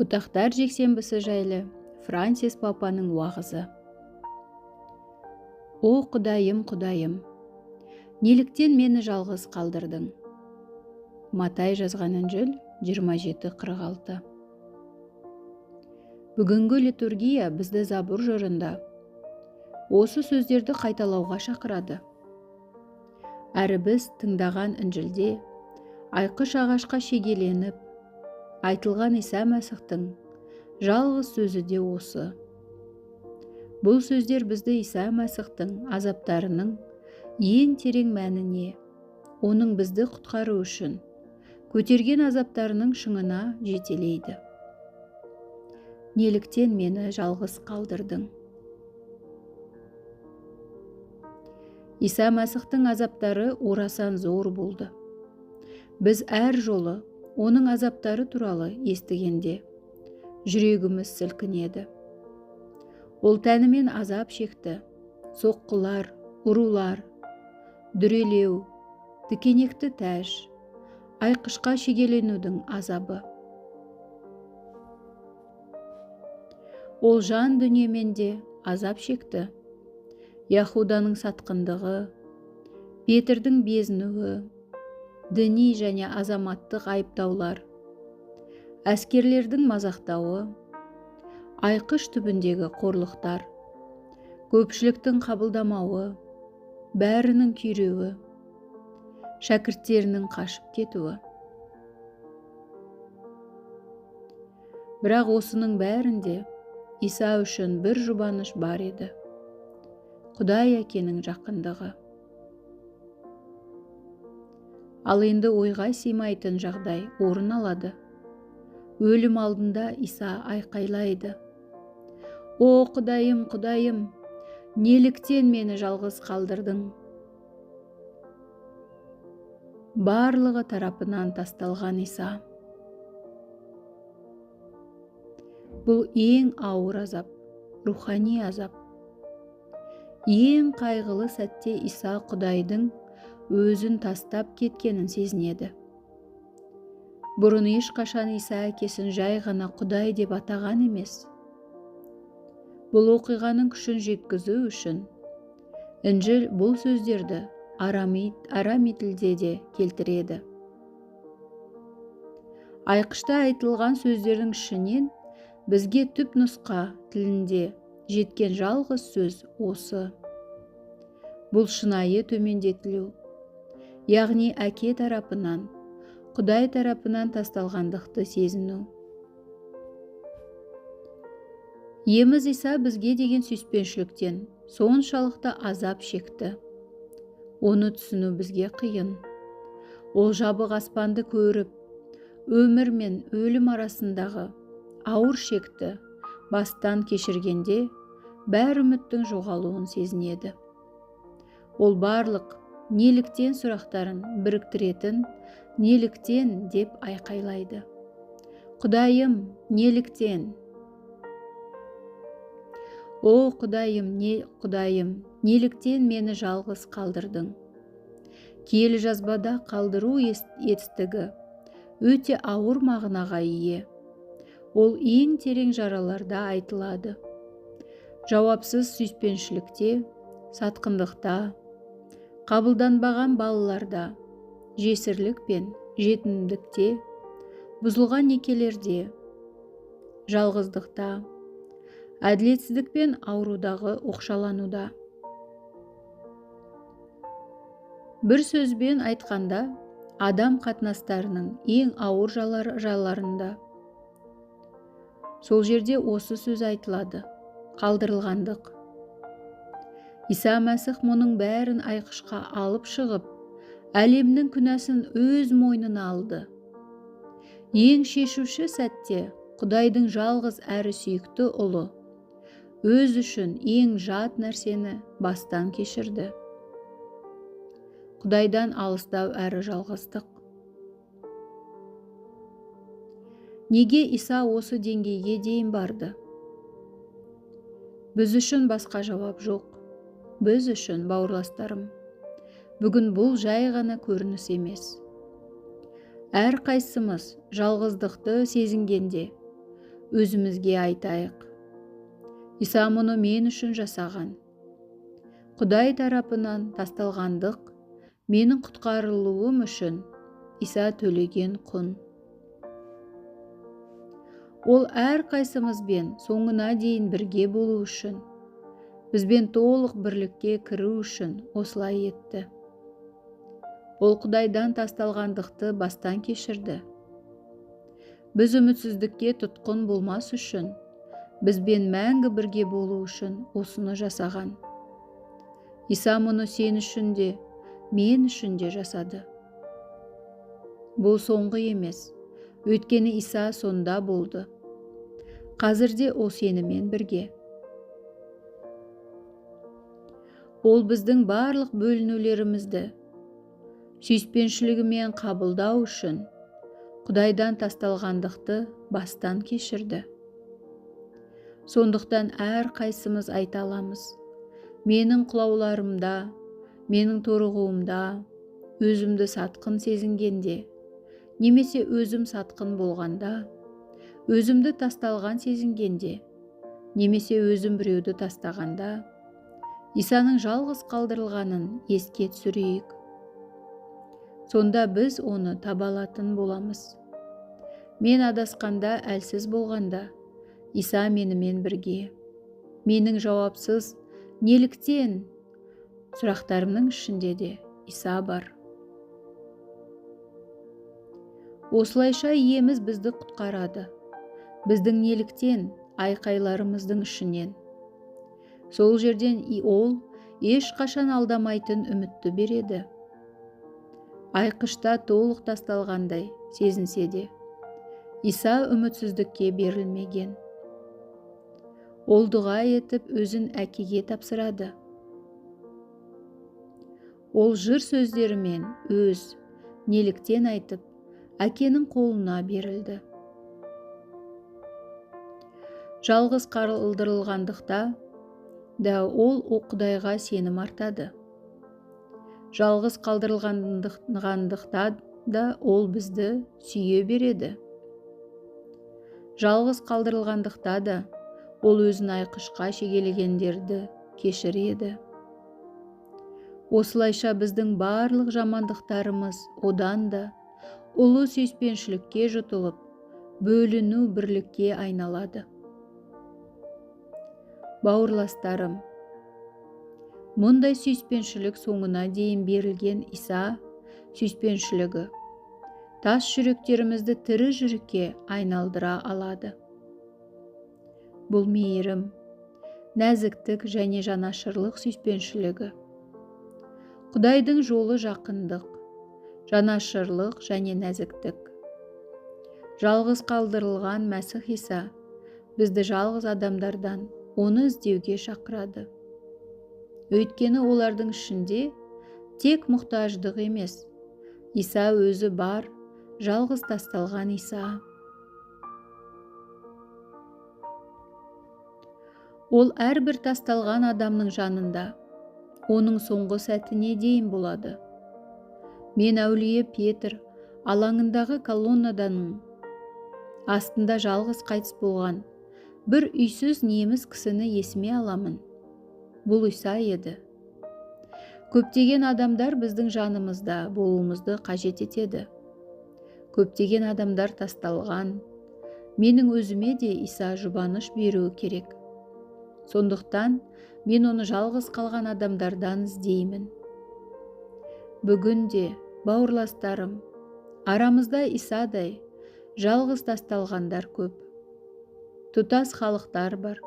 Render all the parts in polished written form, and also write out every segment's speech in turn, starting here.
Бұтақтар жексенбісі жайлы Франсис папаның уағызы. О Құдайым, Құдайым, неліктен мені жалғыз қалдырдың? Матай жазған Інжіл 27:46. Бүгінгі литургия бізді Забур жырында осы сөздерді қайталауға шақырады. Әрі біз тыңдаған Інжілде айқыш ағашқа шегеленіп, айтылған Иса Мәсіхтің жалғыз сөзі де осы. Бұл сөздер бізді Иса Мәсіхтің азаптарының ең терең мәніне, оның бізді құтқару үшін көтерген азаптарының шыңына жетелейді. Неліктен мені жалғыз қалдырдың? Иса Мәсіхтің азаптары орасан зор болды. Біз әр жолы оның азаптары туралы естігенде жүрегіміз сілкінеді. Ол тәнімен азап шекті, соққылар, ұрулар, дүрелеу, тікенекті тәж, айқышқа шегеленудің азабы. Ол жан дүниемен де азап шекті. Яхуданың сатқындығы, Петрдің безінуі, діни және азаматтық айыптаулар, әскерлердің мазақтауы, айқыш түбіндегі қорлықтар, көпшіліктің қабылдамауы, бәрінің күйреуі, шәкірттерінің қашып кетуі. Бірақ осының бәрінде Иса үшін бір жұбаныш бар еді. Құдай әкенің жақындығы. Ал енді ойға сыймайтын жағдай орын алады. Өлім алдында Иса айқайлайды. О Құдайым, Құдайым, неліктен мені жалғыз қалдырдың? Барлығы тарапынан тасталған Иса. Бұл ең ауыр азап, рухани азап. Ең қайғылы сәтте Иса Құдайдың өзін тастап кеткенін сезінеді. Бұрын ешқашан Иса әкесін жай ғана Құдай деп атаған емес. Бұл оқиғаның күшін жеткізу үшін Інжіл бұл сөздерді арами тілде де келтіреді. Айқышта айтылған сөздердің ішінен бізге түп нұсқа тілінде жеткен жалғыз сөз осы. Бұл шынайы төмендетілу, яғни әке тарапынан, Құдай тарапынан тасталғандықты сезіну. Еміз Иса бізге деген сүйіспеншіліктен соншалықты азап шекті. Оны түсіну бізге қиын. Ол жабық аспанды көріп, өмір мен өлім арасындағы ауыр шекті бастан кешіргенде бәр үміттің жоғалуын сезінеді. Ол барлық неліктен сұрақтарын біріктіретін неліктен деп айқайлайды. Құдайым, неліктен? О Құдайым, Құдайым, неліктен мені жалғыз қалдырдың? Киелі жазбада қалдыру етістігі өте ауыр мағынаға ие. Ол ең терең жараларда айтылады. Жауапсыз сүйіспеншілікте, сатқындықта, қабылданбаған балаларда, жесірлік пен жетімдікте, бұзылған некелерде, жалғыздықта, әділетсіздік пен аурудағы оқшалануда. Бір сөзбен айтқанда, адам қатынастарының ең ауыр жаларында. Сол жерде осы сөз айтылады. Қалдырылғандық. Иса Мәсіх мұның бәрін айқышқа алып шығып, әлемнің күнәсін өз мойнына алды. Ең шешуші сәтте Құдайдың жалғыз әрі сүйікті ұлы өз үшін ең жат нәрсені бастан кешірді. Құдайдан алыстау әрі жалғыздық. Неге Иса осы деңгейге дейін барды? Біз үшін басқа жауап жоқ. Біз үшін, бауырластарым, бүгін бұл жай ғана көрініс емес. Әр қайсымыз жалғыздықты сезінгенде, өзімізге айтайық. Иса мұны мен үшін жасаған. Құдай тарапынан тасталғандық менің құтқарылуым үшін Иса төлеген құн. Ол әр қайсымызбен соңына дейін бірге болу үшін, бізбен толық бірлікке кіру үшін осылай етті. Ол Құдайдан тасталғандықты бастан кешірді. Біз үмітсіздікке тұтқын болмас үшін, бізбен мәңгі бірге болу үшін осыны жасаған. Иса мұны сен үшін де, мен үшін де жасады. Бұл соңғы емес, өйткені Иса сонда болды. Қазірде ол сенімен бірге. Ол біздің барлық бөлінулерімізді сүйіспеншілігімен қабылдау үшін Құдайдан тасталғандықты бастан кешірді. Сондықтан әр қайсымыз айта аламыз: менің құлауларымда, менің торығуымда, өзімді сатқын сезінгенде, немесе өзім сатқын болғанда, өзімді тасталған сезінгенде, немесе өзім біреуді тастағанда, Исаның жалғыз қалдырылғанын еске түсірейік. Сонда біз оны таба алатын боламыз. Мен адасқанда, әлсіз болғанда, Иса менімен бірге. Менің жауапсыз неліктен сұрақтарымның ішінде де Иса бар. Осылайша иеміз бізді құтқарады, біздің неліктен айқайларымыздың ішінен. Сол жерден ол ешқашан алдамайтын үмітті береді. Айқышта толық тасталғандай сезінсе де, Иса үмітсіздікке берілмеген. Ол дұға етіп өзін әкеге тапсырады. Ол жыр сөздерімен өз неліктен айтып, әкенің қолына берілді. Жалғыз қалдырылғандықта да ол Құдайға сенім артады. Жалғыз қалдырылғандықта да ол бізді сүйе береді. Жалғыз қалдырылғандықта да ол өзін айқышқа шегелегендерді кешіреді. Осылайша біздің барлық жамандықтарымыз одан да ұлы сүйіспеншілікке жұтылып, бөліну бірлікке айналады. Бауырластарым, мұндай сүйіспеншілік соңына дейін берілген Иса сүйіспеншілігі тас жүректерімізді тірі жүрекке айналдыра алады. Бұл мейірім, нәзіктік және жанашырлық сүйіспеншілігі. Құдайдың жолы жақындық, жанашырлық және нәзіктік. Жалғыз қалдырылған Мәсіх Иса бізді жалғыз адамдардан оны іздеуге шақырады. Өйткені олардың ішінде тек мұқтаждық емес, Иса өзі бар, жалғыз тасталған Иса. Ол әрбір тасталған адамның жанында, оның соңғы сәтіне дейін болады. Мен әулие Петр алаңындағы колоннаданың астында жалғыз қайтыс болған бір үйсіз неміс кісіні есіме аламын. Бұл Иса еді. Көптеген адамдар біздің жанымызда болуымызды қажет етеді. Көптеген адамдар тасталған. Менің өзіме де Иса жұбаныш беруі керек. Сондықтан мен оны жалғыз қалған адамдардан іздеймін. Бүгінде, бауырластарым, арамызда Исадай жалғыз тасталғандар көп. Тұтас халықтар бар.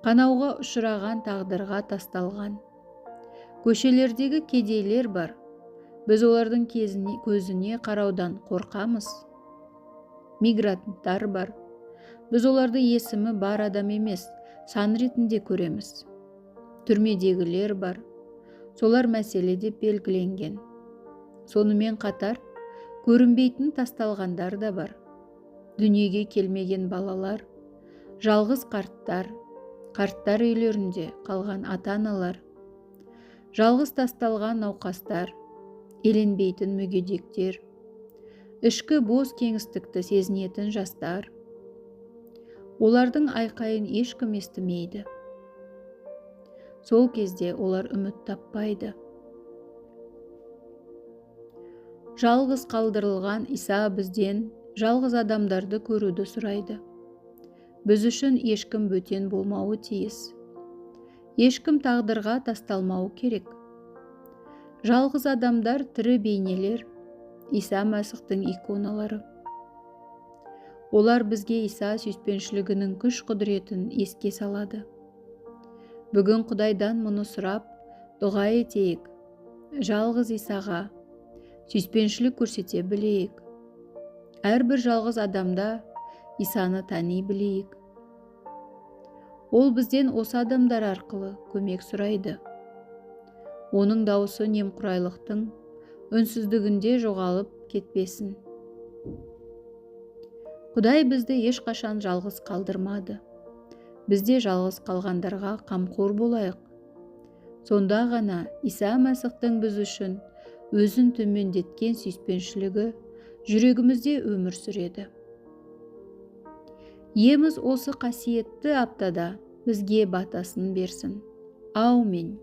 Қанауға ұшыраған тағдырға тасталған. Көшелердегі кедейлер бар. Біз олардың көзіне қараудан қорқамыз. Мигранттар бар. Біз оларды есімі бар адам емес, сан ретінде көреміз. Түрмедегілер бар. Солар мәселе деп белгіленген. Сонымен қатар, көрінбейтін тасталғандар да бар. Дүниеге келмеген балалар, жалғыз қарттар үйлерінде қалған ата-аналар, жалғыз тасталған науқастар, еленбейтін мүгедектер, ішкі бос кеңістікті сезінетін жастар. Олардың айқайын ешкім естімейді. Сол кезде олар үміт таппайды. Жалғыз қалдырылған Иса бізден жалғыз адамдарды көруді сұрайды. Біз үшін ешкім бөтен болмауы тиіс. Ешкім тағдырға тасталмауы керек. Жалғыз адамдар тірі бейнелер, Иса Мәсіхтің иконалары. Олар бізге Иса сүйіспеншілігінің күш-құдіретін еске салады. Бүгін Құдайдан мұны сұрап, дұға етейік. Жалғыз Исаға сүйіспеншілік көрсете білейік. Әрбір жалғыз адамда Исаны тани білейік. Ол бізден осы адамдар арқылы көмек сұрайды. Оның дауысы немқұрайлықтың үнсіздігінде жоғалып кетпесін. Құдай бізді ешқашан жалғыз қалдырмады. Бізде жалғыз қалғандарға қамқор болайық. Сонда ғана Иса Мәсіхтің біз үшін өзін төмендеткен сүйіспеншілігі жүрегімізде өмір сүреді. Иеміз осы қасиетті аптада бізге батасын берсін. Аумин.